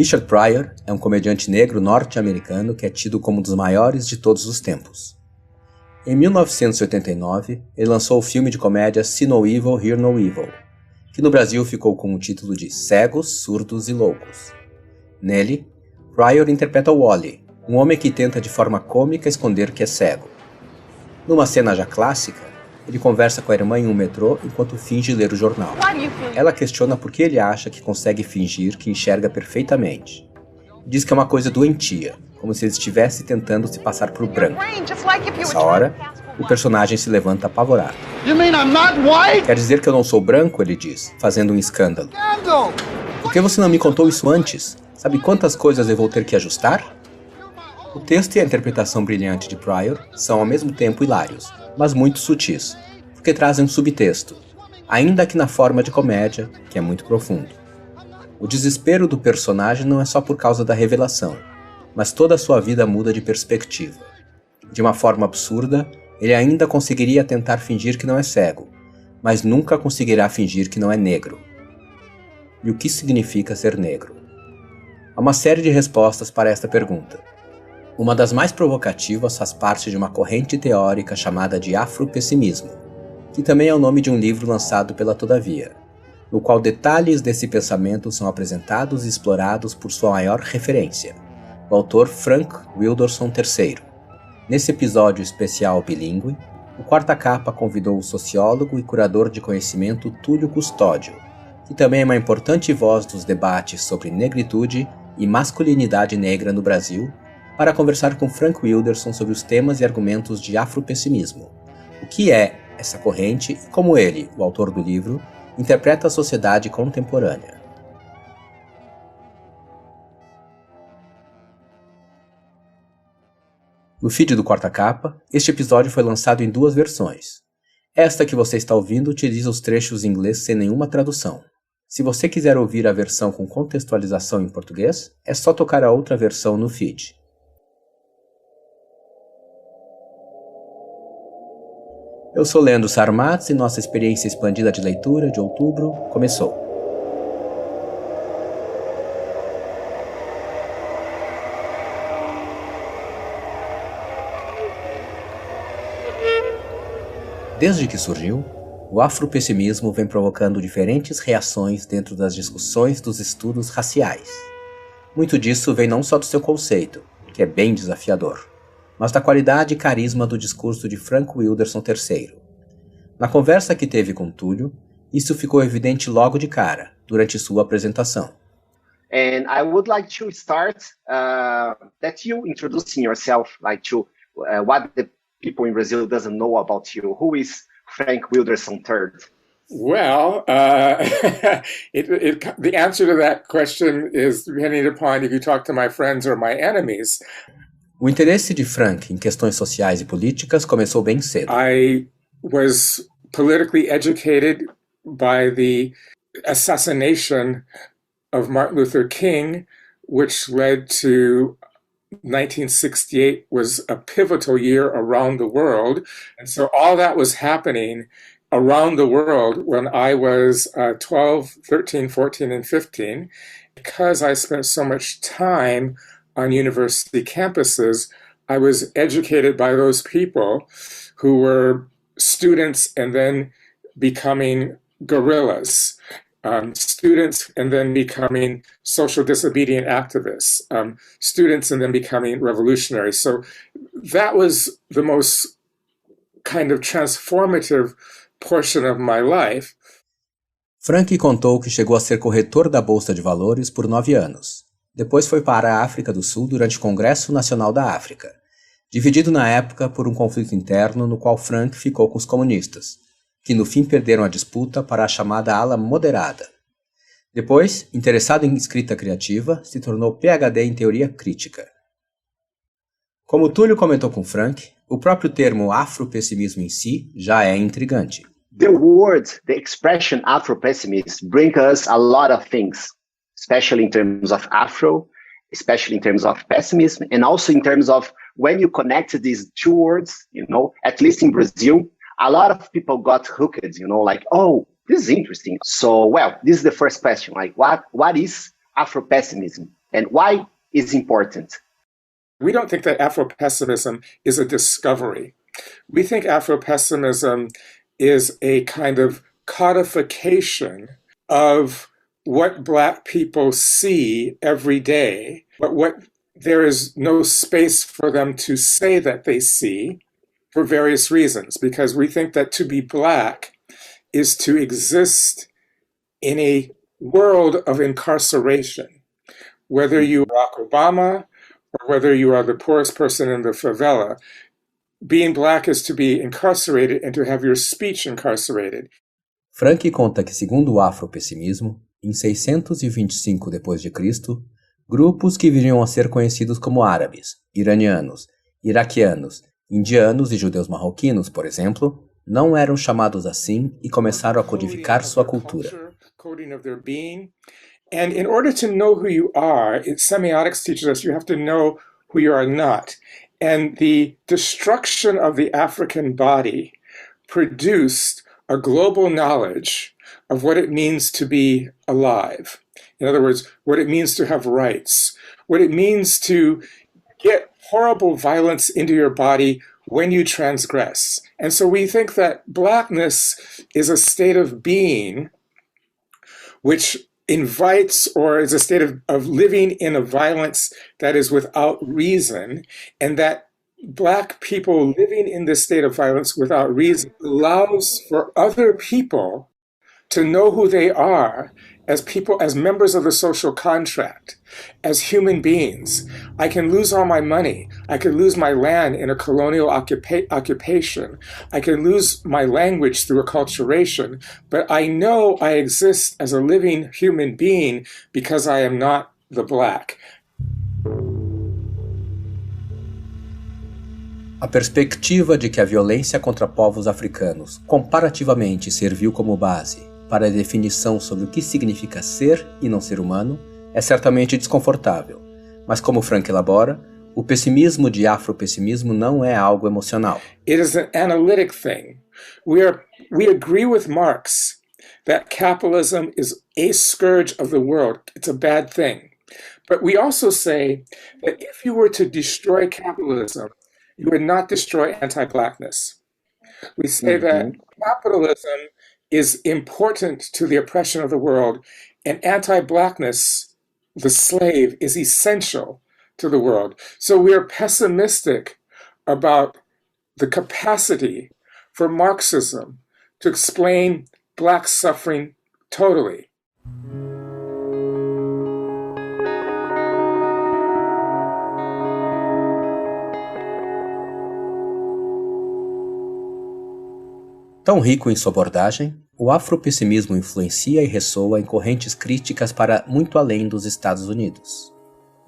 Richard Pryor é um comediante negro norte-americano que é tido como um dos maiores de todos os tempos. Em 1989, ele lançou o filme de comédia See No Evil, Hear No Evil, que no Brasil ficou com o título de Cegos, Surdos e Loucos. Nele, Pryor interpreta Wally, um homem que tenta de forma cômica esconder que é cego. Numa cena já clássica, ele conversa com a irmã em um metrô enquanto finge ler o jornal. Ela questiona por que ele acha que consegue fingir que enxerga perfeitamente. Diz que é uma coisa doentia, como se ele estivesse tentando se passar por branco. Nessa hora, o personagem se levanta apavorado. Quer dizer que eu não sou branco? Ele diz, fazendo um escândalo. Por que você não me contou isso antes? Sabe quantas coisas eu vou ter que ajustar? O texto e a interpretação brilhante de Pryor são ao mesmo tempo hilários, mas muito sutis, porque trazem um subtexto, ainda que na forma de comédia, que é muito profundo. O desespero do personagem não é só por causa da revelação, mas toda a sua vida muda de perspectiva. De uma forma absurda, ele ainda conseguiria tentar fingir que não é cego, mas nunca conseguirá fingir que não é negro. E o que significa ser negro? Há uma série de respostas para esta pergunta. Uma das mais provocativas faz parte de uma corrente teórica chamada de afropessimismo, que também é o nome de um livro lançado pela Todavia, no qual detalhes desse pensamento são apresentados e explorados por sua maior referência, o autor Frank Wilderson III. Nesse episódio especial bilíngue, o Quarta Capa convidou o sociólogo e curador de conhecimento Túlio Custódio, que também é uma importante voz dos debates sobre negritude e masculinidade negra no Brasil, para conversar com Frank Wilderson sobre os temas e argumentos de afropessimismo, o que é essa corrente e como ele, o autor do livro, interpreta a sociedade contemporânea. No feed do Quarta Capa, este episódio foi lançado em 2 versões. Esta que você está ouvindo utiliza os trechos em inglês sem nenhuma tradução. Se você quiser ouvir a versão com contextualização em português, é só tocar a outra versão no feed. Eu sou Leandro Sarmatz e nossa experiência expandida de leitura de outubro começou. Desde que surgiu, o afropessimismo vem provocando diferentes reações dentro das discussões dos estudos raciais. Muito disso vem não só do seu conceito, que é bem desafiador, mas da qualidade e carisma do discurso de Frank Wilderson III. Na conversa que teve com Túlio, isso ficou evidente logo de cara, durante sua apresentação. And I would like to start that you introducing yourself, like to what the people in Brazil doesn't know about you. Who is Frank Wilderson III? Well, the answer to that question is depending upon if you talk to my friends or my enemies. O interesse de Frank em questões sociais e políticas começou bem cedo. I was politically educated by the assassination of Martin Luther King, which led to 1968 was a pivotal year around the world. And so all that was happening around the world when I was 12, 13, 14, and 15. Because I spent so much time on university campuses, I was educated by those people who were students and then becoming guerrillas, students and then becoming social disobedient activists, students and then becoming revolutionaries. So that was the most kind of transformative portion of my life. Frank contou que chegou a ser corretor da Bolsa de Valores por 9 anos. Depois foi para a África do Sul durante o Congresso Nacional da África, dividido na época por um conflito interno no qual Frank ficou com os comunistas, que no fim perderam a disputa para a chamada ala moderada. Depois, interessado em escrita criativa, se tornou PhD em teoria crítica. Como Túlio comentou com Frank, o próprio termo afropessimismo em si já é intrigante. The word, the expression afropessimism brings us a lot of things, especially in terms of Afro, especially in terms of pessimism, and also in terms of when you connect these 2 words, at least in Brazil, a lot of people got hooked, like, oh, this is interesting. So, well, this is the first question, like what is Afropessimism? And why is important? We don't think that Afro-pessimism is a discovery. We think Afro-pessimism is a kind of codification of what Black people see every day, but what there is no space for them to say that they see for various reasons, because we think that to be Black is to exist in a world of incarceration. Whether you are Barack Obama or whether you are the poorest person in the favela, being Black is to be incarcerated and to have your speech incarcerated. Frank conta que, segundo o afropessimismo, em 625 d.C., grupos que viriam a ser conhecidos como árabes, iranianos, iraquianos, indianos e judeus marroquinos, por exemplo, não eram chamados assim e começaram a codificar sua cultura. And in order to know who you are, semiotics teaches us you have to know who you are not. And the destruction of the African body produced a global knowledge of what it means to be alive. In other words, what it means to have rights, what it means to get horrible violence into your body when you transgress. And so we think that Blackness is a state of being which invites, or is a state of living in a violence that is without reason, and that Black people living in this state of violence without reason allows for other people to know who they are as people, as members of the social contract, as human beings. I can lose all my money. I could lose my land in a colonial occupation. I can lose my language through acculturation, but I know I exist as a living human being because I am not the Black. A perspectiva de que a violência contra povos africanos comparativamente serviu como base para a definição sobre o que significa ser e não ser humano é certamente desconfortável, mas como Frank elabora, o pessimismo de afropessimismo não é algo emocional. It is an analytic thing. We agree with Marx that capitalism is a scourge of the world. It's a bad thing. But we also say that if you were to destroy capitalism, you would not destroy anti-Blackness. We say that capitalism is important to the oppression of the world, and anti-Blackness, the slave, is essential to the world. So we are pessimistic about the capacity for Marxism to explain Black suffering totally. Tão rico em sua abordagem, o afropessimismo influencia e ressoa em correntes críticas para muito além dos Estados Unidos.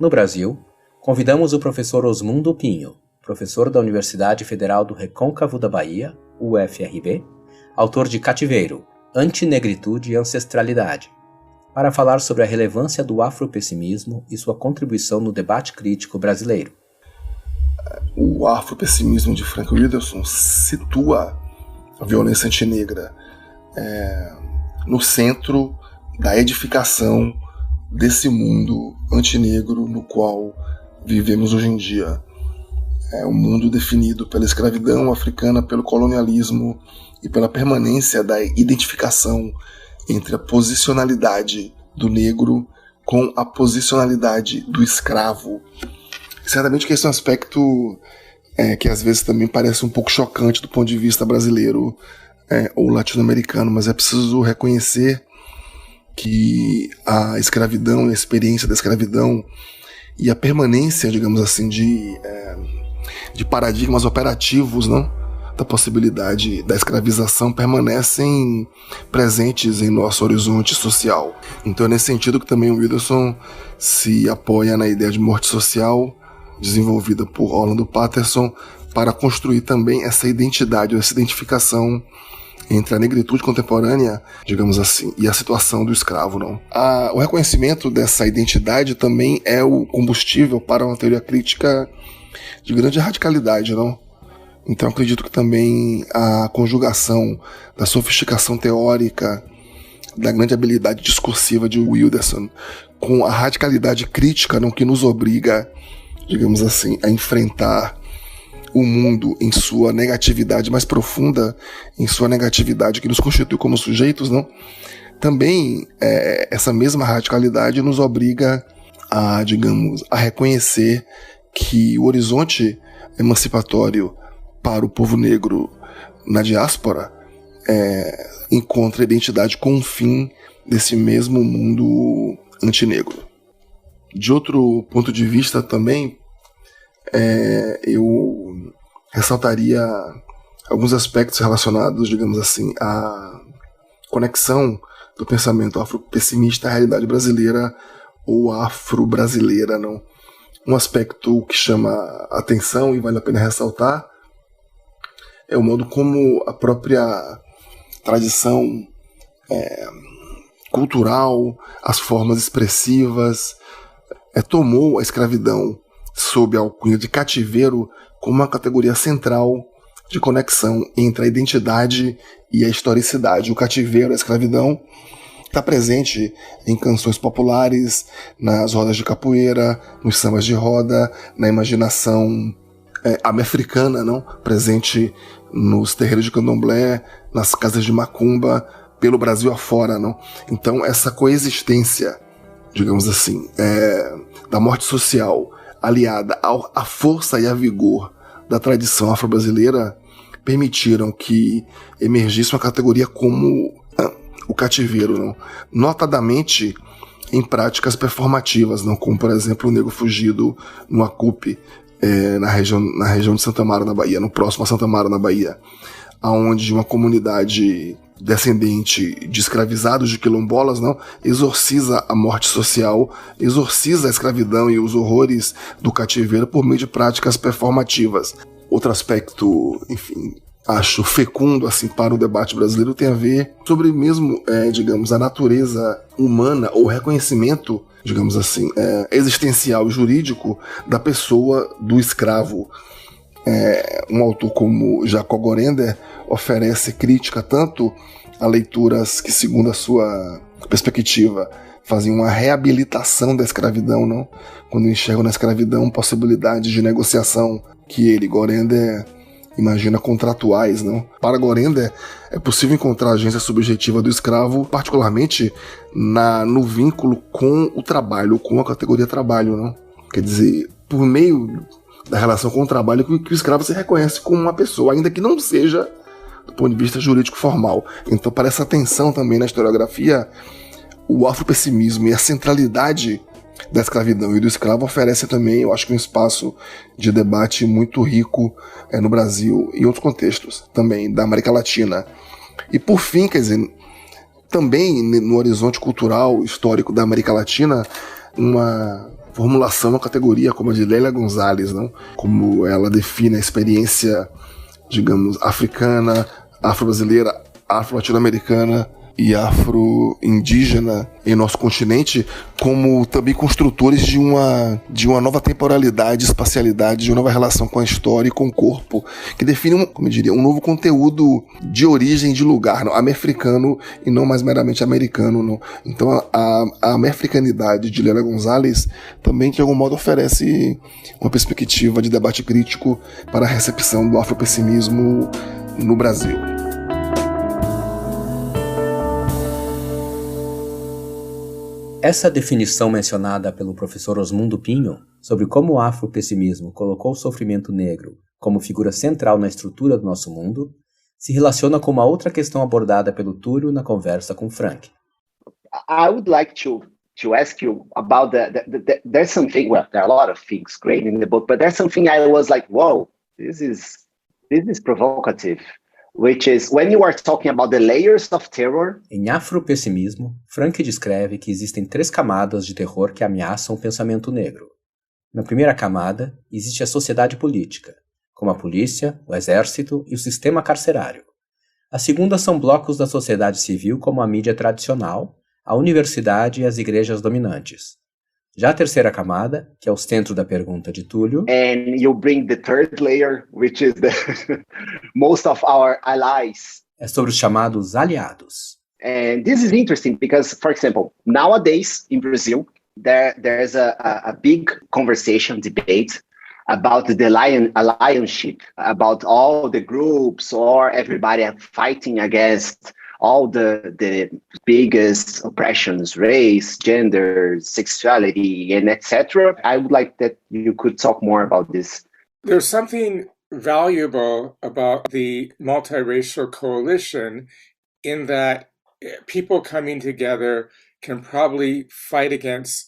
No Brasil, convidamos o professor Osmundo Pinho, professor da Universidade Federal do Recôncavo da Bahia, UFRB, autor de Cativeiro, Antinegritude e Ancestralidade, para falar sobre a relevância do afropessimismo e sua contribuição no debate crítico brasileiro. O afropessimismo de Frank Widdowson situa a violência antinegra no centro da edificação desse mundo antinegro no qual vivemos hoje em dia. É um mundo definido pela escravidão africana, pelo colonialismo e pela permanência da identificação entre a posicionalidade do negro com a posicionalidade do escravo. Certamente que esse é um aspecto que às vezes também parece um pouco chocante do ponto de vista brasileiro ou latino-americano, mas é preciso reconhecer que a escravidão, a experiência da escravidão e a permanência, digamos assim, de paradigmas operativos, não, da possibilidade da escravização permanecem presentes em nosso horizonte social. Então é nesse sentido que também o Widdowson se apoia na ideia de morte social desenvolvida por Orlando Patterson para construir também essa identidade, essa identificação entre a negritude contemporânea, digamos assim, e a situação do escravo, não? O reconhecimento dessa identidade também é o combustível para uma teoria crítica de grande radicalidade, não? Então acredito que também a conjugação da sofisticação teórica da grande habilidade discursiva de Wilderson, com a radicalidade crítica, não, que nos obriga, digamos assim, a enfrentar o mundo em sua negatividade mais profunda, em sua negatividade que nos constitui como sujeitos, não? Também essa mesma radicalidade nos obriga a, digamos, a reconhecer que o horizonte emancipatório para o povo negro na diáspora encontra identidade com o fim desse mesmo mundo antinegro. De outro ponto de vista também, eu ressaltaria alguns aspectos relacionados, digamos assim, à conexão do pensamento afropessimista à realidade brasileira ou afro-brasileira, não? Um aspecto que chama a atenção e vale a pena ressaltar é o modo como a própria tradição cultural, as formas expressivas, tomou a escravidão sob a alcunha de cativeiro como uma categoria central de conexão entre a identidade e a historicidade. O cativeiro, a escravidão, está presente em canções populares, nas rodas de capoeira, nos sambas de roda, na imaginação africana, não? Presente nos terreiros de candomblé, nas casas de macumba, pelo Brasil afora, não? Então essa coexistência, digamos assim, da morte social aliada à força e a vigor da tradição afro-brasileira permitiram que emergisse uma categoria como o cativeiro, não? Notadamente em práticas performativas, não? Como, por exemplo, o Negro Fugido no Acupe, na região de Santa Amaro, na Bahia, no próximo a Santa Amaro, na Bahia, onde uma comunidade descendente de escravizados, de quilombolas, não, exorciza a morte social, exorciza a escravidão e os horrores do cativeiro por meio de práticas performativas. Outro aspecto, enfim, acho fecundo assim para o debate brasileiro tem a ver sobre mesmo, digamos, a natureza humana ou reconhecimento, digamos assim, existencial e jurídico da pessoa do escravo. Um autor como Jacob Gorender oferece crítica tanto a leituras que, segundo a sua perspectiva, faziam uma reabilitação da escravidão, não? Quando enxergam na escravidão possibilidades de negociação que ele, Gorender, imagina contratuais, não? Para Gorender, é possível encontrar a agência subjetiva do escravo, particularmente no vínculo com o trabalho, com a categoria trabalho, não? Quer dizer, por meio da relação com o trabalho que o escravo se reconhece como uma pessoa, ainda que não seja do ponto de vista jurídico formal. Então, para essa atenção também na historiografia, o afropessimismo e a centralidade da escravidão e do escravo oferece também, eu acho que um espaço de debate muito rico no Brasil e em outros contextos também da América Latina. E por fim, quer dizer, também no horizonte cultural histórico da América Latina, uma formulação, uma categoria como a de Lélia Gonzalez, não? Como ela define a experiência, digamos, africana, afro-brasileira, afro-latino-americana e afro-indígena em nosso continente, como também construtores de uma nova temporalidade, espacialidade, de uma nova relação com a história e com o corpo, que define, como eu diria, um novo conteúdo de origem, de lugar, não? Americano e não mais meramente americano, não? Então a americanidade de Lélia Gonzalez também, de algum modo, oferece uma perspectiva de debate crítico para a recepção do afropessimismo no Brasil. Essa definição mencionada pelo professor Osmundo Pinho sobre como o afropessimismo colocou o sofrimento negro como figura central na estrutura do nosso mundo se relaciona com uma outra questão abordada pelo Túlio na conversa com Frank. I would like to ask you about there's something, well, there are a lot of things great in the book, but there's something I was like, whoa, this is provocative. Which is when you are talking about the layers of terror. Em Afropessimismo, Frank descreve que existem 3 camadas de terror que ameaçam o pensamento negro. Na primeira camada, existe a sociedade política, como a polícia, o exército e o sistema carcerário. A segunda são blocos da sociedade civil, como a mídia tradicional, a universidade e as igrejas dominantes. Já a terceira camada, que é o centro da pergunta de Túlio, and you bring the third layer, which is the most of our allies. É sobre os chamados aliados. And this is interesting because, for example, nowadays in Brazil, there's a big conversation, debate about the alliance, about all the groups or everybody fighting against all the biggest oppressions, race, gender, sexuality, and etc. I would like that you could talk more about this. There's something valuable about the multiracial coalition in that people coming together can probably fight against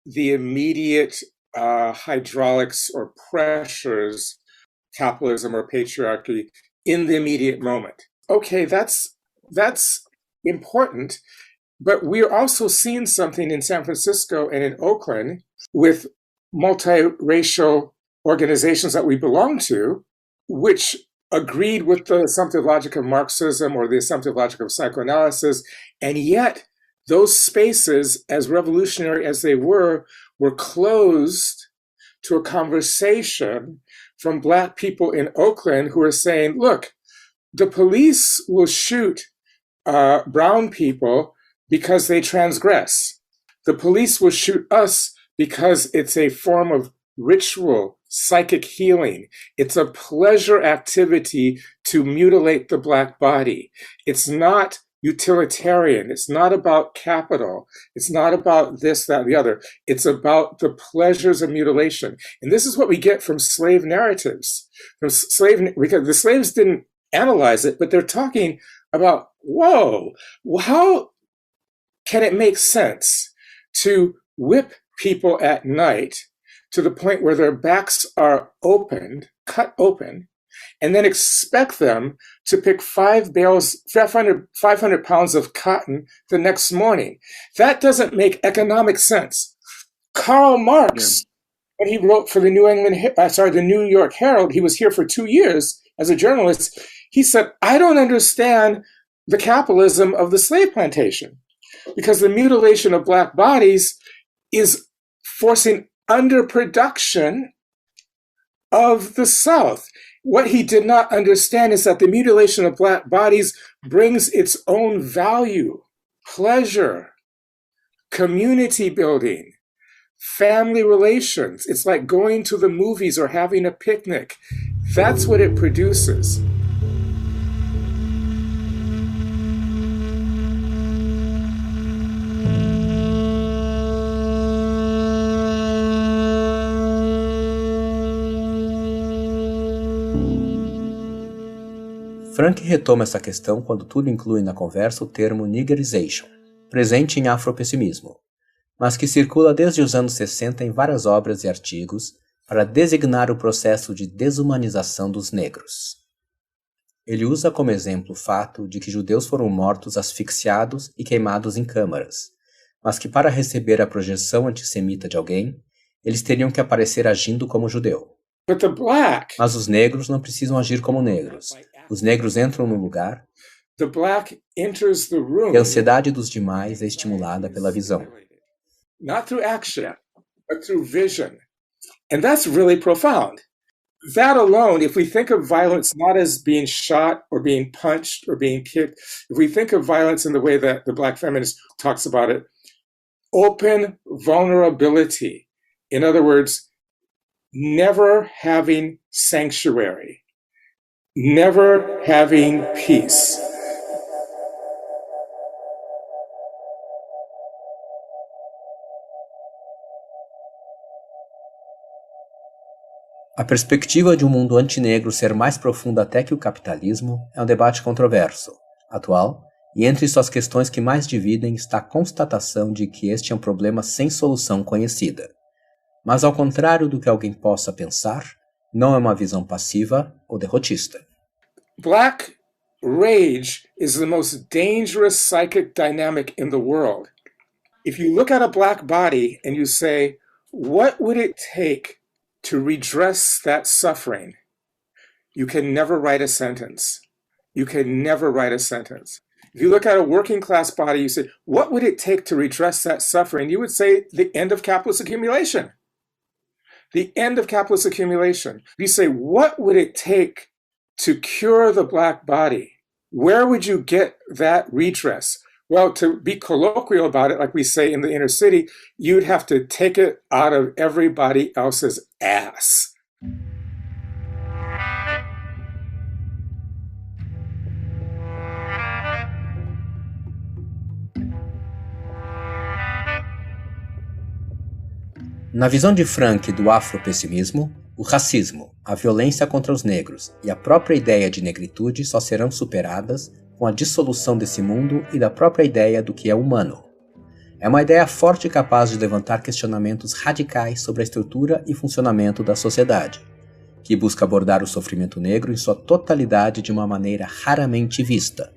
the immediate hydraulics or pressures, capitalism or patriarchy, in the immediate moment. Okay, that's important, but we're also seeing something in San Francisco and in Oakland with multiracial organizations that we belong to, which agreed with the assumptive logic of Marxism or the assumptive logic of psychoanalysis, and yet those spaces, as revolutionary as they were closed to a conversation from Black people in Oakland who are saying, look, the police will shoot brown people because they transgress. The police will shoot us because it's a form of ritual, psychic healing. It's a pleasure activity to mutilate the Black body. It's not utilitarian. It's not about capital. It's not about this, that, the other. It's about the pleasures of mutilation. And this is what we get from slave narratives. Because the slaves didn't analyze it, but they're talking about, whoa, how can it make sense to whip people at night to the point where their backs are opened, cut open, and then expect them to pick 500 pounds of cotton the next morning? That doesn't make economic sense. Karl Marx, when he wrote for the New York Herald, he was here for 2 years as a journalist. He said, I don't understand the capitalism of the slave plantation because the mutilation of Black bodies is forcing underproduction of the South. What he did not understand is that the mutilation of Black bodies brings its own value, pleasure, community building, family relations. It's like going to the movies or having a picnic. That's what it produces. Frank retoma essa questão quando tudo inclui na conversa o termo niggerization, presente em afropessimismo, mas que circula desde os anos 60 em várias obras e artigos para designar o processo de desumanização dos negros. Ele usa como exemplo o fato de que judeus foram mortos asfixiados e queimados em câmaras, mas que para receber a projeção antissemita de alguém, eles teriam que aparecer agindo como judeu. Mas os negros não precisam agir como negros. Os negros entram no lugar e a ansiedade dos demais é estimulada pela visão. Not through action, but through vision. And that's really profound. That alone, if we think of violence not as being shot or being punched or being kicked, if we think of violence in the way that the Black feminist talks about it, open vulnerability. In other words, never having sanctuary, never having peace. A perspectiva de um mundo antinegro ser mais profunda até que o capitalismo é um debate controverso, atual, e entre suas questões que mais dividem está a constatação de que este é um problema sem solução conhecida. Mas ao contrário do que alguém possa pensar, não é uma visão passiva ou derrotista. Black rage is the most dangerous psychic dynamic in the world. If you look at a Black body and you say, what would it take to redress that suffering? You can never write a sentence. You can never write a sentence. If you look at a working class body, you say, what would it take to redress that suffering? You would say the end of capitalist accumulation. The end of capitalist accumulation. You say, what would it take to cure the Black body? Where would you get that redress? Well, to be colloquial about it, like we say in the inner city, you'd have to take it out of everybody else's ass. Na visão de Frank do afropessimismo, o racismo, a violência contra os negros e a própria ideia de negritude só serão superadas com a dissolução desse mundo e da própria ideia do que é humano. É uma ideia forte e capaz de levantar questionamentos radicais sobre a estrutura e funcionamento da sociedade, que busca abordar o sofrimento negro em sua totalidade de uma maneira raramente vista.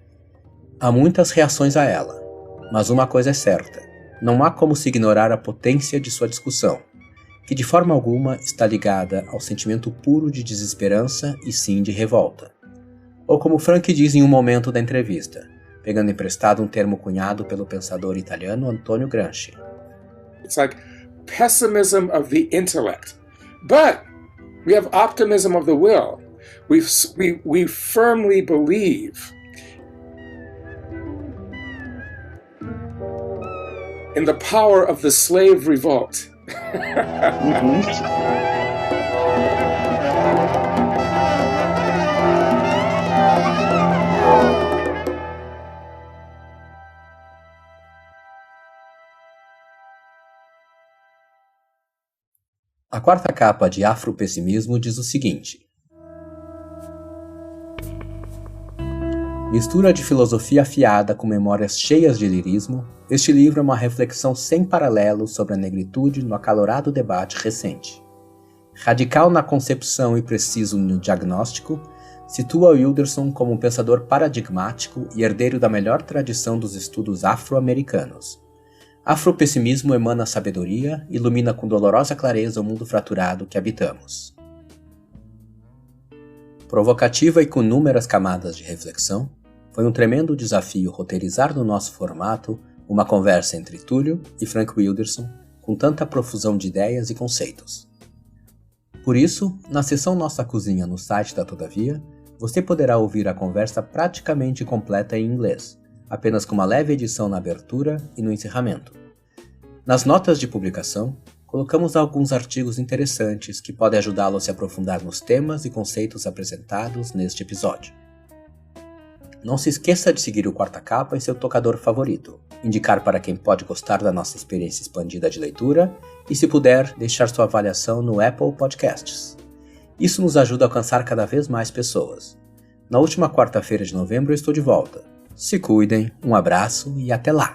Há muitas reações a ela, mas uma coisa é certa: não há como se ignorar a potência de sua discussão, que de forma alguma está ligada ao sentimento puro de desesperança e sim de revolta. Ou como Frank diz em um momento da entrevista, pegando emprestado um termo cunhado pelo pensador italiano Antonio Gramsci. It's like pessimism of the intellect, but we have optimism of the will. We firmly believe in the power of the slave revolt. A quarta capa de Afropessimismo diz o seguinte: mistura de filosofia afiada com memórias cheias de lirismo, este livro é uma reflexão sem paralelos sobre a negritude no acalorado debate recente. Radical na concepção e preciso no diagnóstico, situa Wilderson como um pensador paradigmático e herdeiro da melhor tradição dos estudos afro-americanos. Afropessimismo emana sabedoria e ilumina com dolorosa clareza o mundo fraturado que habitamos. Provocativa e com inúmeras camadas de reflexão, foi um tremendo desafio roteirizar no nosso formato uma conversa entre Túlio e Frank Wilderson com tanta profusão de ideias e conceitos. Por isso, na seção Nossa Cozinha no site da Todavia, você poderá ouvir a conversa praticamente completa em inglês, apenas com uma leve edição na abertura e no encerramento. Nas notas de publicação, colocamos alguns artigos interessantes que podem ajudá-lo a se aprofundar nos temas e conceitos apresentados neste episódio. Não se esqueça de seguir o Quarta Capa em seu tocador favorito, indicar para quem pode gostar da nossa experiência expandida de leitura e, se puder, deixar sua avaliação no Apple Podcasts. Isso nos ajuda a alcançar cada vez mais pessoas. Na última quarta-feira de novembro eu estou de volta. Se cuidem, um abraço e até lá!